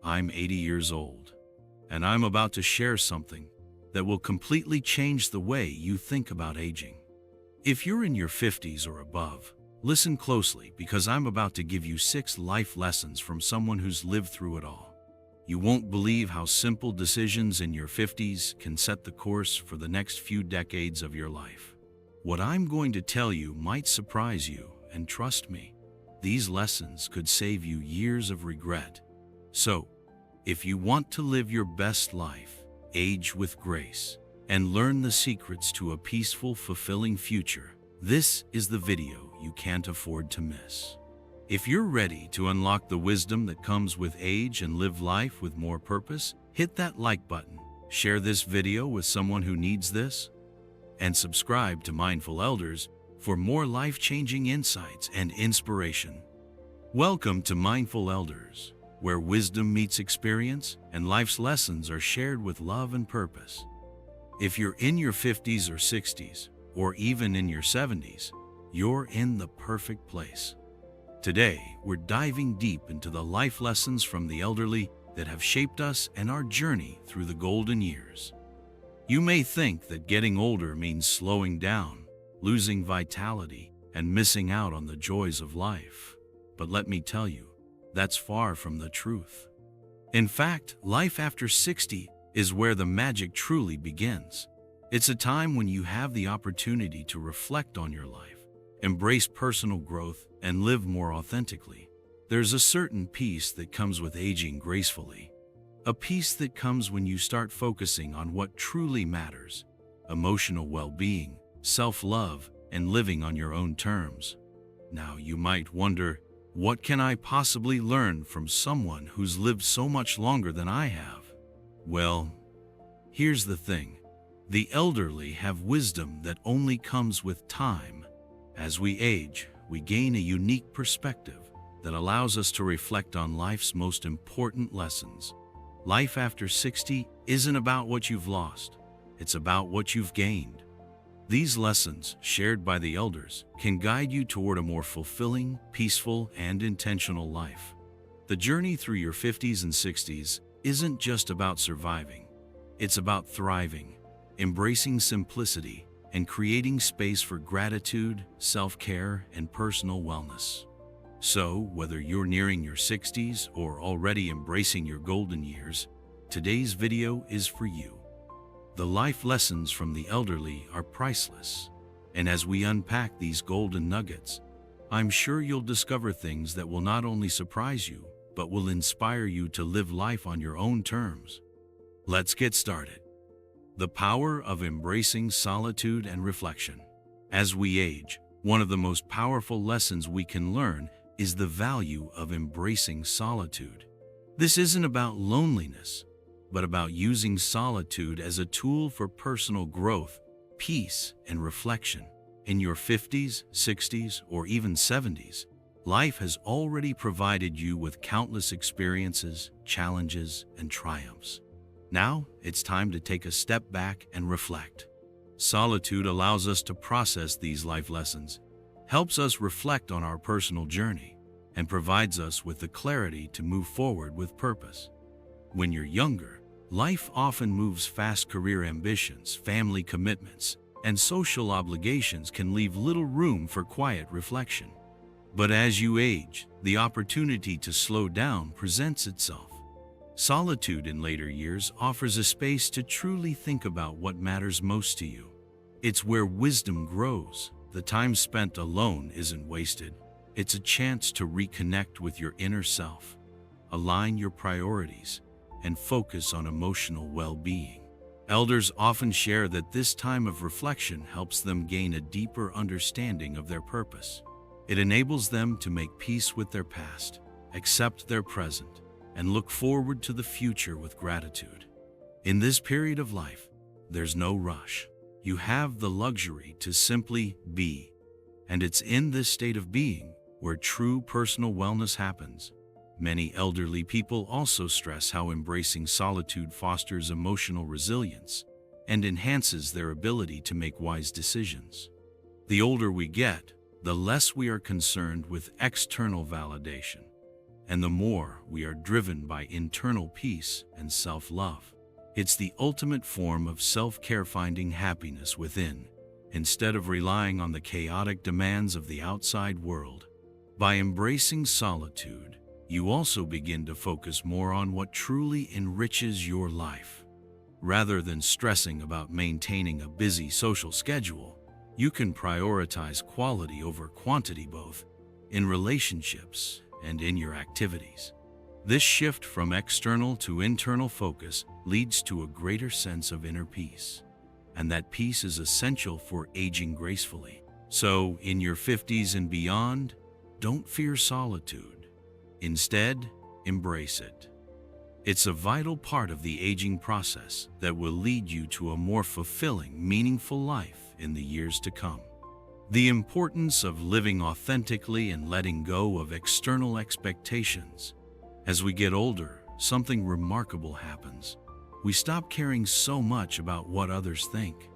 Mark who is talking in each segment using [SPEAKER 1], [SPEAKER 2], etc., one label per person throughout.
[SPEAKER 1] I'm 80 years old, and I'm about to share something that will completely change the way you think about aging. If you're in your 50s or above, listen closely because I'm about to give you 6 life lessons from someone who's lived through it all. You won't believe how simple decisions in your 50s can set the course for the next few decades of your life. What I'm going to tell you might surprise you, and trust me, these lessons could save you years of regret. So, if you want to live your best life, age with grace, and learn the secrets to a peaceful, fulfilling future, this is the video you can't afford to miss. If you're ready to unlock the wisdom that comes with age and live life with more purpose, hit that like button, share this video with someone who needs this, and subscribe to Mindful Elders for more life-changing insights and inspiration. Welcome to Mindful Elders, where wisdom meets experience and life's lessons are shared with love and purpose. If you're in your 50s or 60s, or even in your 70s, you're in the perfect place. Today, we're diving deep into the life lessons from the elderly that have shaped us and our journey through the golden years. You may think that getting older means slowing down, losing vitality, and missing out on the joys of life. But let me tell you, that's far from the truth. In fact, life after 60 is where the magic truly begins. It's a time when you have the opportunity to reflect on your life, embrace personal growth, and live more authentically. There's a certain peace that comes with aging gracefully. A peace that comes when you start focusing on what truly matters: emotional well-being, self-love, and living on your own terms. Now you might wonder, what can I possibly learn from someone who's lived so much longer than I have? Well, here's the thing. The elderly have wisdom that only comes with time. As we age, we gain a unique perspective that allows us to reflect on life's most important lessons. Life after 60 isn't about what you've lost, it's about what you've gained. These lessons, shared by the elders, can guide you toward a more fulfilling, peaceful, and intentional life. The journey through your 50s and 60s isn't just about surviving, it's about thriving, embracing simplicity, and creating space for gratitude, self-care, and personal wellness. So, whether you're nearing your 60s or already embracing your golden years, today's video is for you. The life lessons from the elderly are priceless, and as we unpack these golden nuggets, I'm sure you'll discover things that will not only surprise you, but will inspire you to live life on your own terms. Let's get started. The power of embracing solitude and reflection. As we age, one of the most powerful lessons we can learn is the value of embracing solitude. This isn't about loneliness, but about using solitude as a tool for personal growth, peace, and reflection. In your 50s, 60s, or even 70s, life has already provided you with countless experiences, challenges, and triumphs. Now, it's time to take a step back and reflect. Solitude allows us to process these life lessons, helps us reflect on our personal journey, and provides us with the clarity to move forward with purpose. When you're younger, life often moves fast. Career ambitions, family commitments, and social obligations can leave little room for quiet reflection. But as you age, the opportunity to slow down presents itself. Solitude in later years offers a space to truly think about what matters most to you. It's where wisdom grows. The time spent alone isn't wasted. It's a chance to reconnect with your inner self, align your priorities, and focus on emotional well-being. Elders often share that this time of reflection helps them gain a deeper understanding of their purpose. It enables them to make peace with their past, accept their present, and look forward to the future with gratitude. In this period of life, there's no rush. You have the luxury to simply be. And it's in this state of being where true personal wellness happens. Many elderly people also stress how embracing solitude fosters emotional resilience and enhances their ability to make wise decisions. The older we get, the less we are concerned with external validation, and the more we are driven by internal peace and self-love. It's the ultimate form of self-care, finding happiness within, instead of relying on the chaotic demands of the outside world. By embracing solitude, you also begin to focus more on what truly enriches your life. Rather than stressing about maintaining a busy social schedule, you can prioritize quality over quantity, both in relationships and in your activities. This shift from external to internal focus leads to a greater sense of inner peace, and that peace is essential for aging gracefully. So, in your 50s and beyond, don't fear solitude. Instead, embrace it. It's a vital part of the aging process that will lead you to a more fulfilling, meaningful life in the years to come. The importance of living authentically and letting go of external expectations. As we get older, something remarkable happens. We stop caring so much about what others think.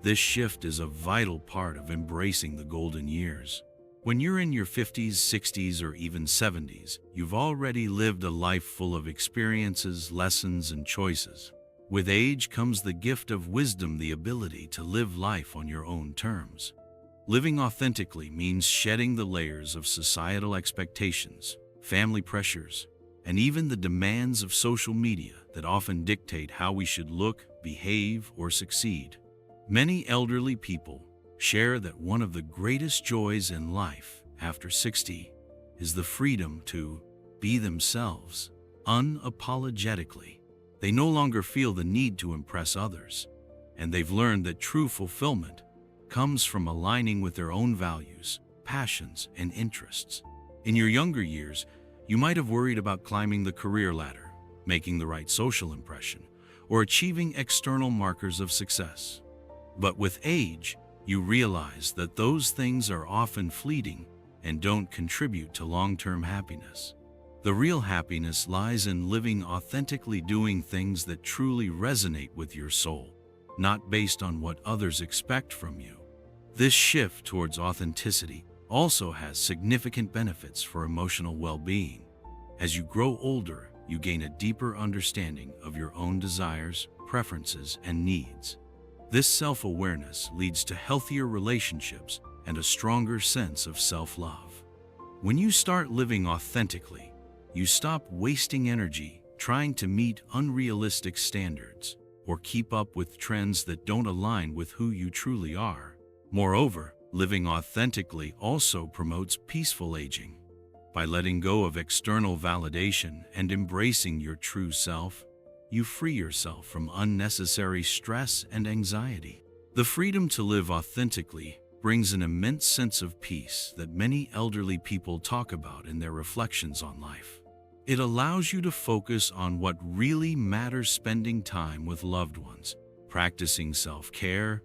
[SPEAKER 1] This shift is a vital part of embracing the golden years. When you're in your 50s, 60s, or even 70s, you've already lived a life full of experiences, lessons, and choices. With age comes the gift of wisdom, the ability to live life on your own terms. Living authentically means shedding the layers of societal expectations, family pressures, and even the demands of social media that often dictate how we should look, behave, or succeed. Many elderly people share that one of the greatest joys in life after 60 is the freedom to be themselves unapologetically. They no longer feel the need to impress others, and they've learned that true fulfillment comes from aligning with their own values, passions, and interests. In your younger years, you might have worried about climbing the career ladder, making the right social impression, or achieving external markers of success. But with age, you realize that those things are often fleeting and don't contribute to long-term happiness. The real happiness lies in living authentically, doing things that truly resonate with your soul, not based on what others expect from you. This shift towards authenticity also has significant benefits for emotional well-being. As you grow older, you gain a deeper understanding of your own desires, preferences, and needs. This self-awareness leads to healthier relationships and a stronger sense of self-love. When you start living authentically, you stop wasting energy trying to meet unrealistic standards or keep up with trends that don't align with who you truly are. Moreover, living authentically also promotes peaceful aging. By letting go of external validation and embracing your true self, you free yourself from unnecessary stress and anxiety. The freedom to live authentically brings an immense sense of peace that many elderly people talk about in their reflections on life. It allows you to focus on what really matters, spending time with loved ones, practicing self-care,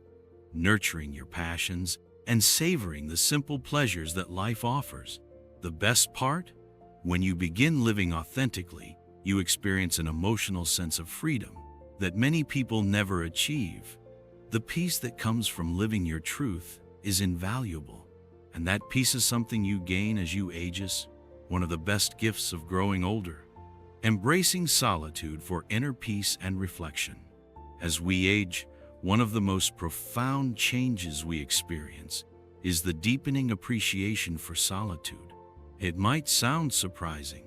[SPEAKER 1] nurturing your passions, and savoring the simple pleasures that life offers. The best part? When you begin living authentically, you experience an emotional sense of freedom that many people never achieve. The peace that comes from living your truth is invaluable, and that peace is something you gain as you age, one of the best gifts of growing older. Embracing solitude for inner peace and reflection. As we age, one of the most profound changes we experience is the deepening appreciation for solitude. It might sound surprising,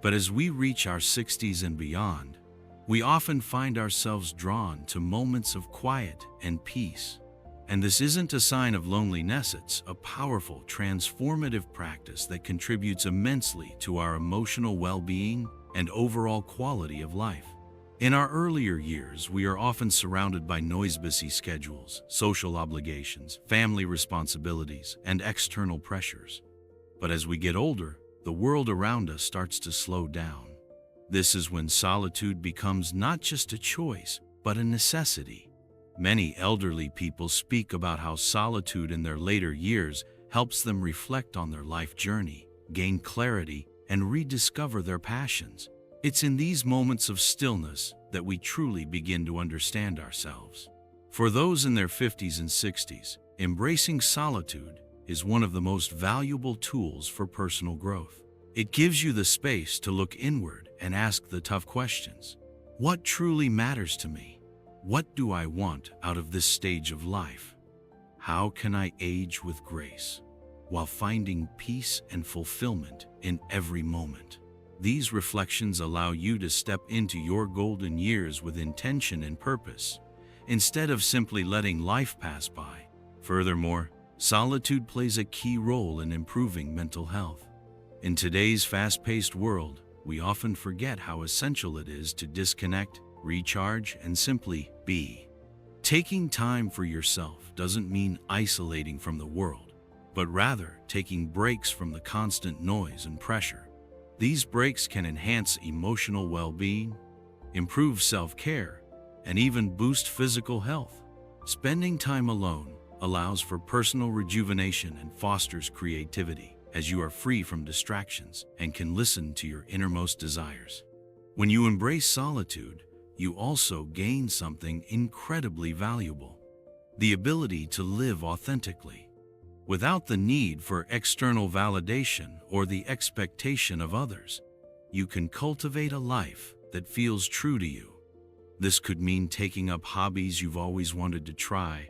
[SPEAKER 1] but as we reach our 60s and beyond, we often find ourselves drawn to moments of quiet and peace. And this isn't a sign of loneliness, it's a powerful, transformative practice that contributes immensely to our emotional well-being and overall quality of life. In our earlier years, we are often surrounded by busy schedules, social obligations, family responsibilities, and external pressures. But as we get older, the world around us starts to slow down. This is when solitude becomes not just a choice, but a necessity. Many elderly people speak about how solitude in their later years helps them reflect on their life journey, gain clarity, and rediscover their passions. It's in these moments of stillness that we truly begin to understand ourselves. For those in their 50s and 60s, embracing solitude is one of the most valuable tools for personal growth. It gives you the space to look inward and ask the tough questions. What truly matters to me? What do I want out of this stage of life? How can I age with grace while finding peace and fulfillment in every moment? These reflections allow you to step into your golden years with intention and purpose, instead of simply letting life pass by. Furthermore, solitude plays a key role in improving mental health. In today's fast-paced world, we often forget how essential it is to disconnect, recharge, and simply be. Taking time for yourself doesn't mean isolating from the world, but rather taking breaks from the constant noise and pressure. These breaks can enhance emotional well-being, improve self-care, and even boost physical health. Spending time alone allows for personal rejuvenation and fosters creativity, as you are free from distractions and can listen to your innermost desires. When you embrace solitude, you also gain something incredibly valuable: the ability to live authentically, without the need for external validation or the expectation of others. You can cultivate a life that feels true to you. This could mean taking up hobbies you've always wanted to try,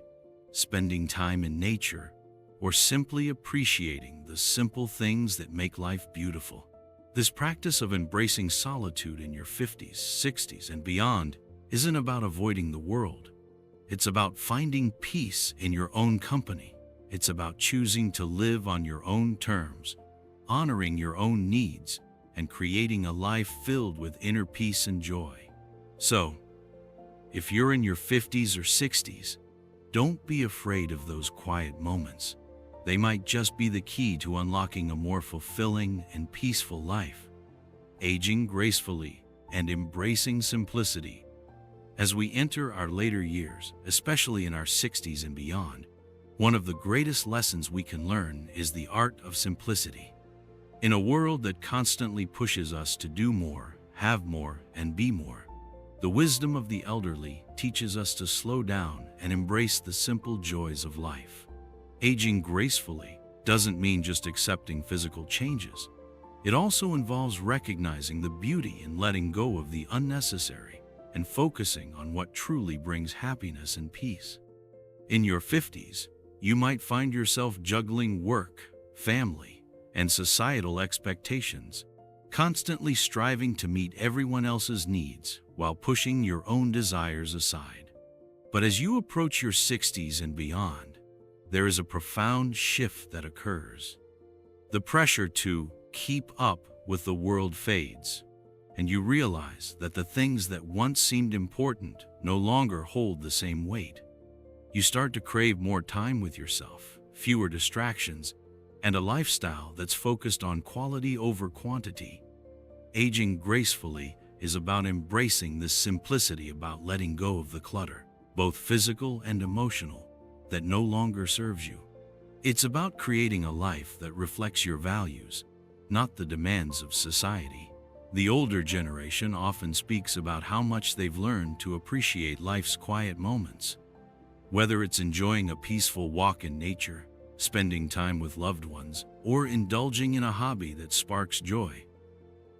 [SPEAKER 1] spending time in nature, or simply appreciating the simple things that make life beautiful. This practice of embracing solitude in your 50s, 60s, and beyond isn't about avoiding the world. It's about finding peace in your own company. It's about choosing to live on your own terms, honoring your own needs, and creating a life filled with inner peace and joy. So, if you're in your 50s or 60s, don't be afraid of those quiet moments. They might just be the key to unlocking a more fulfilling and peaceful life. Aging gracefully and embracing simplicity. As we enter our later years, especially in our 60s and beyond, one of the greatest lessons we can learn is the art of simplicity. In a world that constantly pushes us to do more, have more, and be more, the wisdom of the elderly teaches us to slow down and embrace the simple joys of life. Aging gracefully doesn't mean just accepting physical changes. It also involves recognizing the beauty in letting go of the unnecessary and focusing on what truly brings happiness and peace. In your 50s, you might find yourself juggling work, family, and societal expectations, constantly striving to meet everyone else's needs while pushing your own desires aside. But as you approach your 60s and beyond, there is a profound shift that occurs. The pressure to keep up with the world fades, and you realize that the things that once seemed important no longer hold the same weight. You start to crave more time with yourself, fewer distractions, and a lifestyle that's focused on quality over quantity. Aging gracefully is about embracing this simplicity, about letting go of the clutter, both physical and emotional, that no longer serves you. It's about creating a life that reflects your values, not the demands of society. The older generation often speaks about how much they've learned to appreciate life's quiet moments. Whether it's enjoying a peaceful walk in nature, spending time with loved ones, or indulging in a hobby that sparks joy,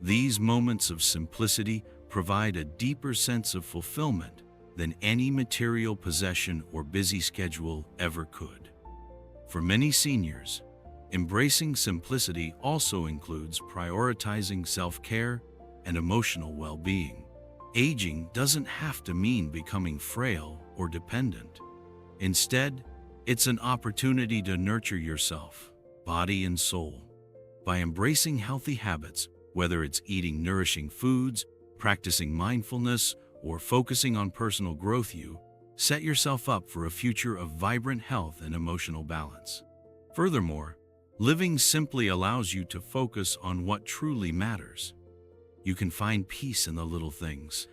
[SPEAKER 1] these moments of simplicity provide a deeper sense of fulfillment than any material possession or busy schedule ever could. For many seniors, embracing simplicity also includes prioritizing self-care and emotional well-being. Aging doesn't have to mean becoming frail or dependent. Instead, it's an opportunity to nurture yourself, body and soul. By embracing healthy habits, whether it's eating nourishing foods, practicing mindfulness, or focusing on personal growth, you set yourself up for a future of vibrant health and emotional balance. Furthermore, living simply allows you to focus on what truly matters. You can find peace in the little things,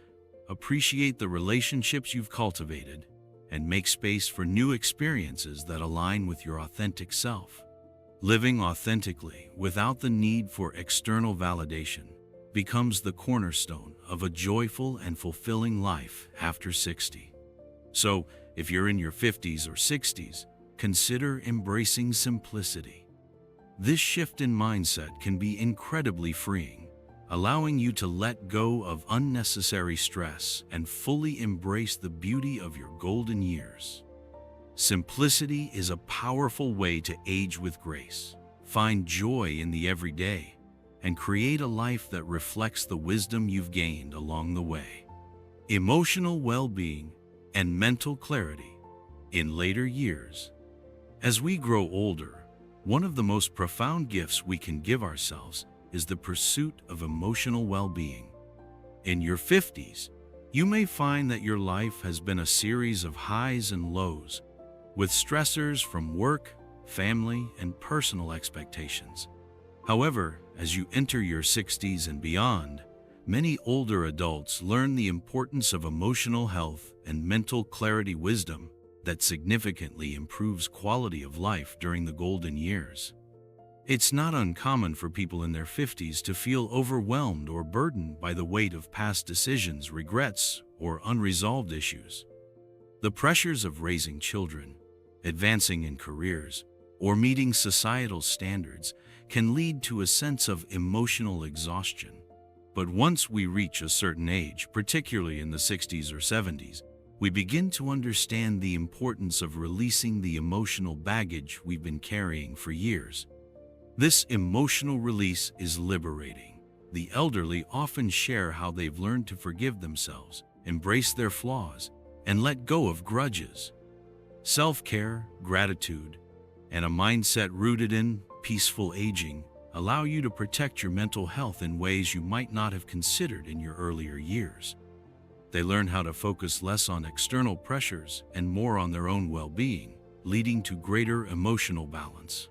[SPEAKER 1] appreciate the relationships you've cultivated, and make space for new experiences that align with your authentic self. Living authentically without the need for external validation becomes the cornerstone of a joyful and fulfilling life after 60. So, if you're in your 50s or 60s, consider embracing simplicity. This shift in mindset can be incredibly freeing, allowing you to let go of unnecessary stress and fully embrace the beauty of your golden years. Simplicity is a powerful way to age with grace. Find joy in the everyday and create a life that reflects the wisdom you've gained along the way. Emotional well-being and mental clarity in later years. As we grow older, one of the most profound gifts we can give ourselves is the pursuit of emotional well-being. In your 50s, you may find that your life has been a series of highs and lows, with stressors from work, family, and personal expectations. However, as you enter your 60s and beyond, many older adults learn the importance of emotional health and mental clarity wisdom that significantly improves quality of life during the golden years. It's not uncommon for people in their 50s to feel overwhelmed or burdened by the weight of past decisions, regrets, or unresolved issues. The pressures of raising children, advancing in careers, or meeting societal standards can lead to a sense of emotional exhaustion. But once we reach a certain age, particularly in the 60s or 70s, we begin to understand the importance of releasing the emotional baggage we've been carrying for years. This emotional release is liberating. The elderly often share how they've learned to forgive themselves, embrace their flaws, and let go of grudges. Self-care, gratitude, and a mindset rooted in peaceful aging allow you to protect your mental health in ways you might not have considered in your earlier years. They learn how to focus less on external pressures and more on their own well-being, leading to greater emotional balance.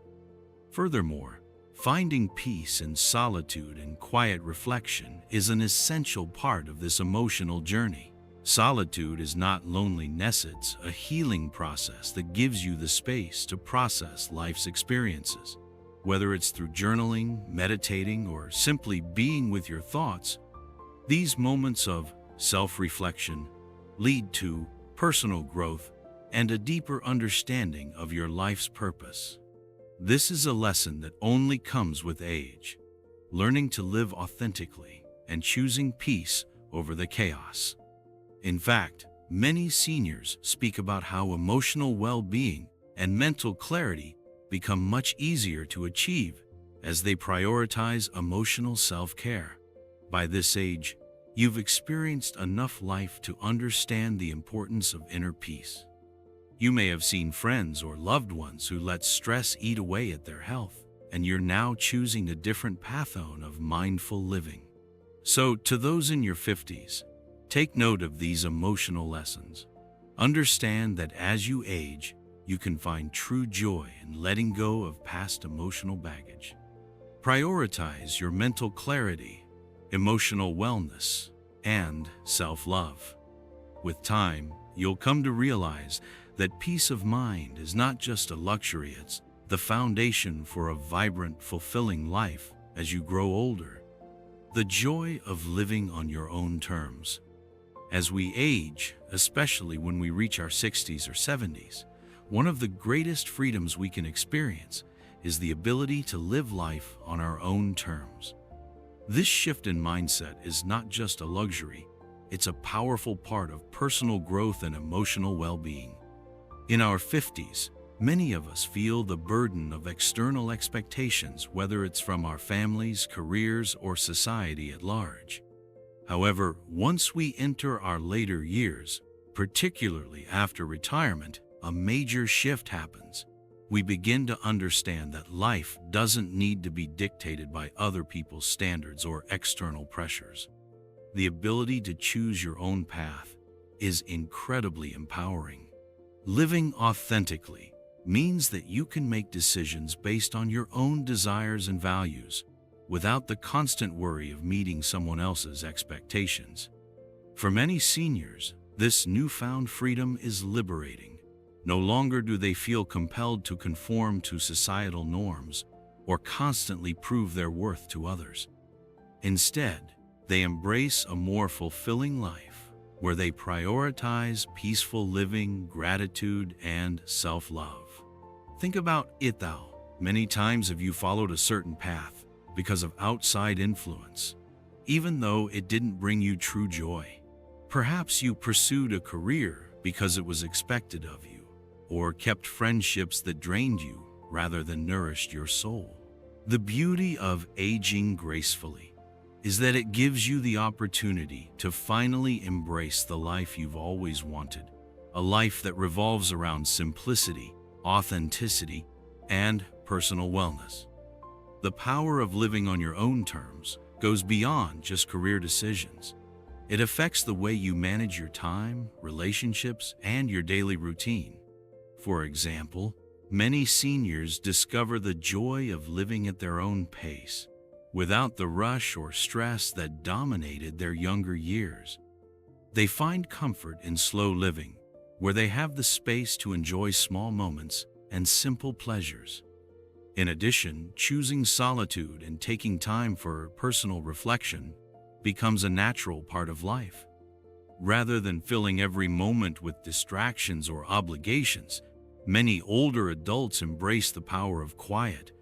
[SPEAKER 1] Furthermore, finding peace in solitude and quiet reflection is an essential part of this emotional journey. Solitude is not loneliness, it's a healing process that gives you the space to process life's experiences. Whether it's through journaling, meditating, or simply being with your thoughts, these moments of self-reflection lead to personal growth and a deeper understanding of your life's purpose. This is a lesson that only comes with age, learning to live authentically and choosing peace over the chaos. In fact, many seniors speak about how emotional well-being and mental clarity become much easier to achieve as they prioritize emotional self-care. By this age, you've experienced enough life to understand the importance of inner peace. You may have seen friends or loved ones who let stress eat away at their health, and you're now choosing a different path of mindful living. So, to those in your 50s, take note of these emotional lessons. Understand that as you age, you can find true joy in letting go of past emotional baggage. Prioritize your mental clarity, emotional wellness, and self-love. With time, you'll come to realize that peace of mind is not just a luxury, it's the foundation for a vibrant, fulfilling life as you grow older. The joy of living on your own terms. As we age, especially when we reach our 60s or 70s, one of the greatest freedoms we can experience is the ability to live life on our own terms. This shift in mindset is not just a luxury, it's a powerful part of personal growth and emotional well-being. In our 50s, many of us feel the burden of external expectations, whether it's from our families, careers, or society at large. However, once we enter our later years, particularly after retirement, a major shift happens. We begin to understand that life doesn't need to be dictated by other people's standards or external pressures. The ability to choose your own path is incredibly empowering. Living authentically means that you can make decisions based on your own desires and values, without the constant worry of meeting someone else's expectations. For many seniors, this newfound freedom is liberating. No longer do they feel compelled to conform to societal norms or constantly prove their worth to others. Instead, they embrace a more fulfilling life, where they prioritize peaceful living, gratitude, and self-love. Think about it though. Many times have you followed a certain path because of outside influence, even though it didn't bring you true joy. Perhaps you pursued a career because it was expected of you, or kept friendships that drained you rather than nourished your soul. The beauty of aging gracefully is that it gives you the opportunity to finally embrace the life you've always wanted, a life that revolves around simplicity, authenticity, and personal wellness. The power of living on your own terms goes beyond just career decisions. It affects the way you manage your time, relationships, and your daily routine. For example, many seniors discover the joy of living at their own pace, without the rush or stress that dominated their younger years. They find comfort in slow living, where they have the space to enjoy small moments and simple pleasures. In addition, choosing solitude and taking time for personal reflection becomes a natural part of life. Rather than filling every moment with distractions or obligations, many older adults embrace the power of quiet,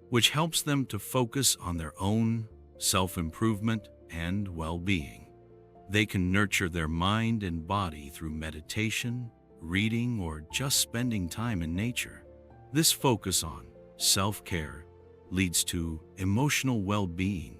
[SPEAKER 1] which helps them to focus on their own self-improvement and well-being. They can nurture their mind and body through meditation, reading, or just spending time in nature. This focus on self-care leads to emotional well-being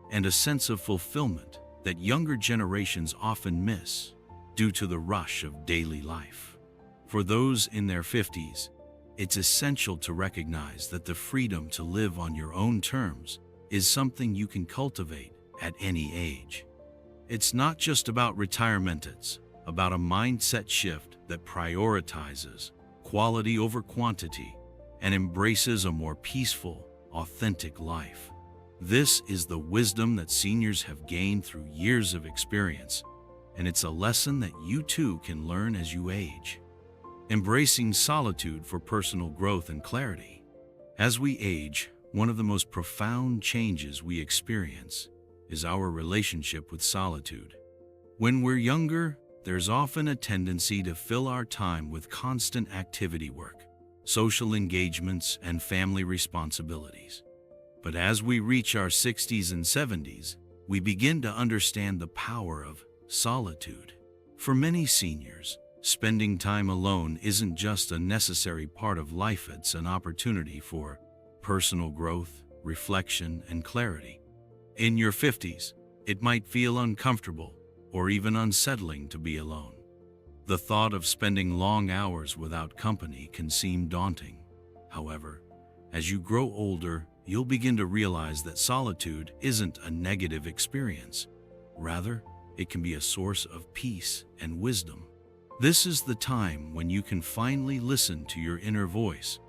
[SPEAKER 1] and a sense of fulfillment that younger generations often miss due to the rush of daily life. For those in their 50s, it's essential to recognize that the freedom to live on your own terms is something you can cultivate at any age. It's not just about retirement, it's about a mindset shift that prioritizes quality over quantity and embraces a more peaceful, authentic life. This is the wisdom that seniors have gained through years of experience, and it's a lesson that you too can learn as you age. Embracing solitude for personal growth and clarity. As we age, one of the most profound changes we experience is our relationship with solitude. When we're younger, there's often a tendency to fill our time with constant activity work, social engagements, and family responsibilities. But as we reach our 60s and 70s, we begin to understand the power of solitude. For many seniors, spending time alone isn't just a necessary part of life, it's an opportunity for personal growth, reflection, and clarity. In your 50s, it might feel uncomfortable or even unsettling to be alone. The thought of spending long hours without company can seem daunting. However, as you grow older, you'll begin to realize that solitude isn't a negative experience. Rather, it can be a source of peace and wisdom. This is the time when you can finally listen to your inner voice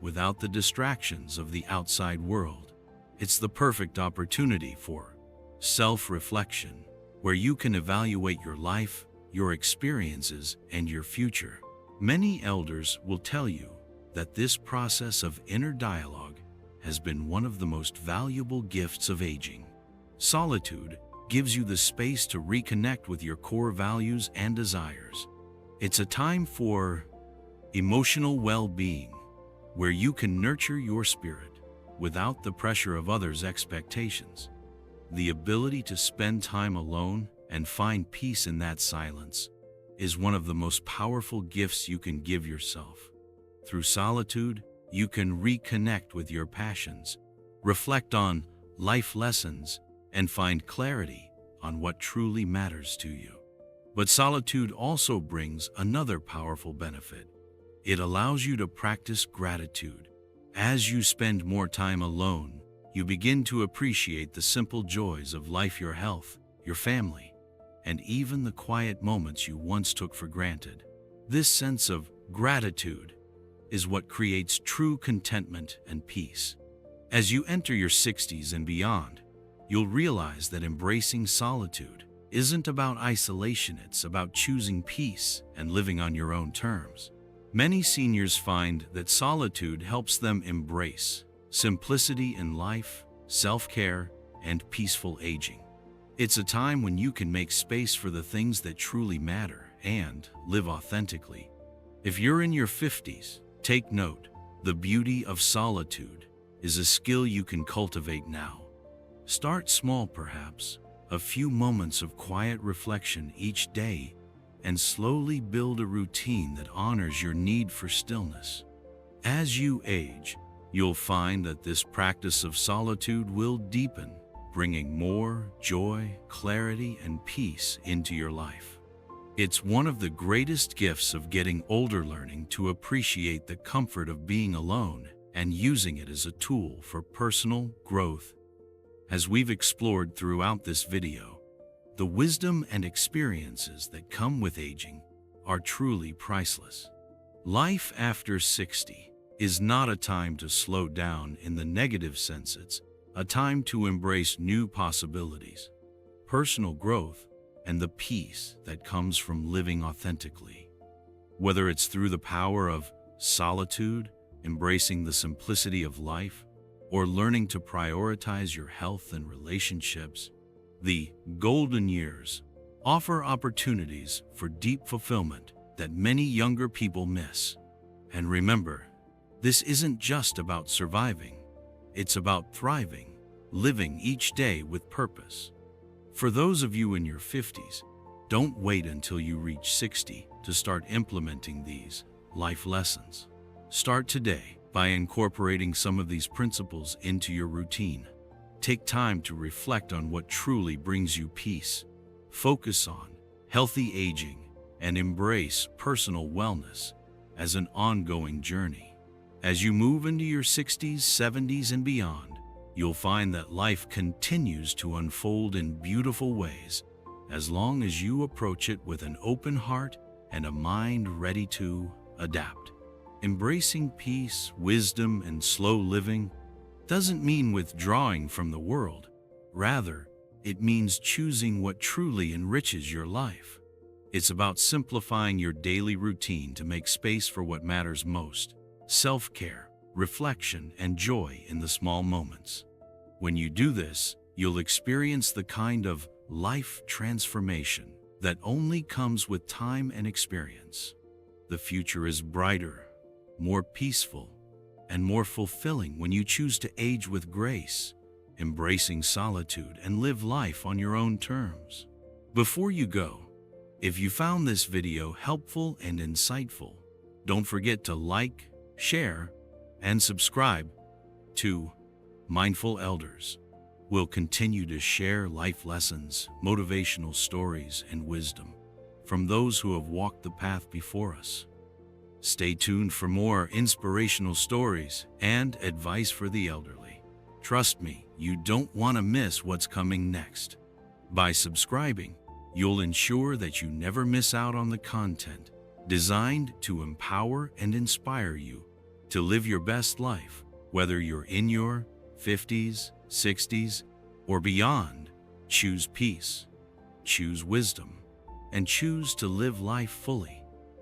[SPEAKER 1] without the distractions of the outside world. It's the perfect opportunity for self-reflection, where you can evaluate your life, your experiences, and your future. Many elders will tell you that this process of inner dialogue has been one of the most valuable gifts of aging. Solitude gives you the space to reconnect with your core values and desires. It's a time for emotional well-being, where you can nurture your spirit without the pressure of others' expectations. The ability to spend time alone and find peace in that silence is one of the most powerful gifts you can give yourself. Through solitude, you can reconnect with your passions, reflect on life lessons, and find clarity on what truly matters to you. But solitude also brings another powerful benefit. It allows you to practice gratitude. As you spend more time alone, you begin to appreciate the simple joys of life, your health, your family, and even the quiet moments you once took for granted. This sense of gratitude is what creates true contentment and peace. As you enter your 60s and beyond, you'll realize that embracing solitude isn't about isolation, it's about choosing peace and living on your own terms. Many seniors find that solitude helps them embrace simplicity in life, self-care, and peaceful aging. It's a time when you can make space for the things that truly matter and live authentically. If you're in your 50s, take note. The beauty of solitude is a skill you can cultivate now. Start small perhaps, a few moments of quiet reflection each day, and slowly build a routine that honors your need for stillness. As you age, you'll find that this practice of solitude will deepen, bringing more joy, clarity, and peace into your life. It's one of the greatest gifts of getting older, learning to appreciate the comfort of being alone and using it as a tool for personal growth. As we've explored throughout this video, the wisdom and experiences that come with aging are truly priceless. Life after 60 is not a time to slow down in the negative sense. It's a time to embrace new possibilities, personal growth, and the peace that comes from living authentically. Whether it's through the power of solitude, embracing the simplicity of life, or learning to prioritize your health and relationships, the golden years offer opportunities for deep fulfillment that many younger people miss. And remember, this isn't just about surviving, it's about thriving, living each day with purpose. For those of you in your 50s, don't wait until you reach 60 to start implementing these life lessons. Start today by incorporating some of these principles into your routine. Take time to reflect on what truly brings you peace. Focus on healthy aging and embrace personal wellness as an ongoing journey. As you move into your 60s, 70s, and beyond, you'll find that life continues to unfold in beautiful ways as long as you approach it with an open heart and a mind ready to adapt. Embracing peace, wisdom, and slow living doesn't mean withdrawing from the world. Rather, it means choosing what truly enriches your life. It's about simplifying your daily routine to make space for what matters most: self-care, reflection, and joy in the small moments. When you do this, you'll experience the kind of life transformation that only comes with time and experience. The future is brighter, more peaceful, and more fulfilling when you choose to age with grace, embracing solitude, and live life on your own terms. Before you go, if you found this video helpful and insightful, don't forget to like, share, and subscribe to Mindful Elders. We'll continue to share life lessons, motivational stories, and wisdom from those who have walked the path before us. Stay tuned for more inspirational stories and advice for the elderly. Trust me, you don't want to miss what's coming next. By subscribing, you'll ensure that you never miss out on the content designed to empower and inspire you to live your best life. Whether you're in your 50s, 60s, or beyond, choose peace, choose wisdom, and choose to live life fully.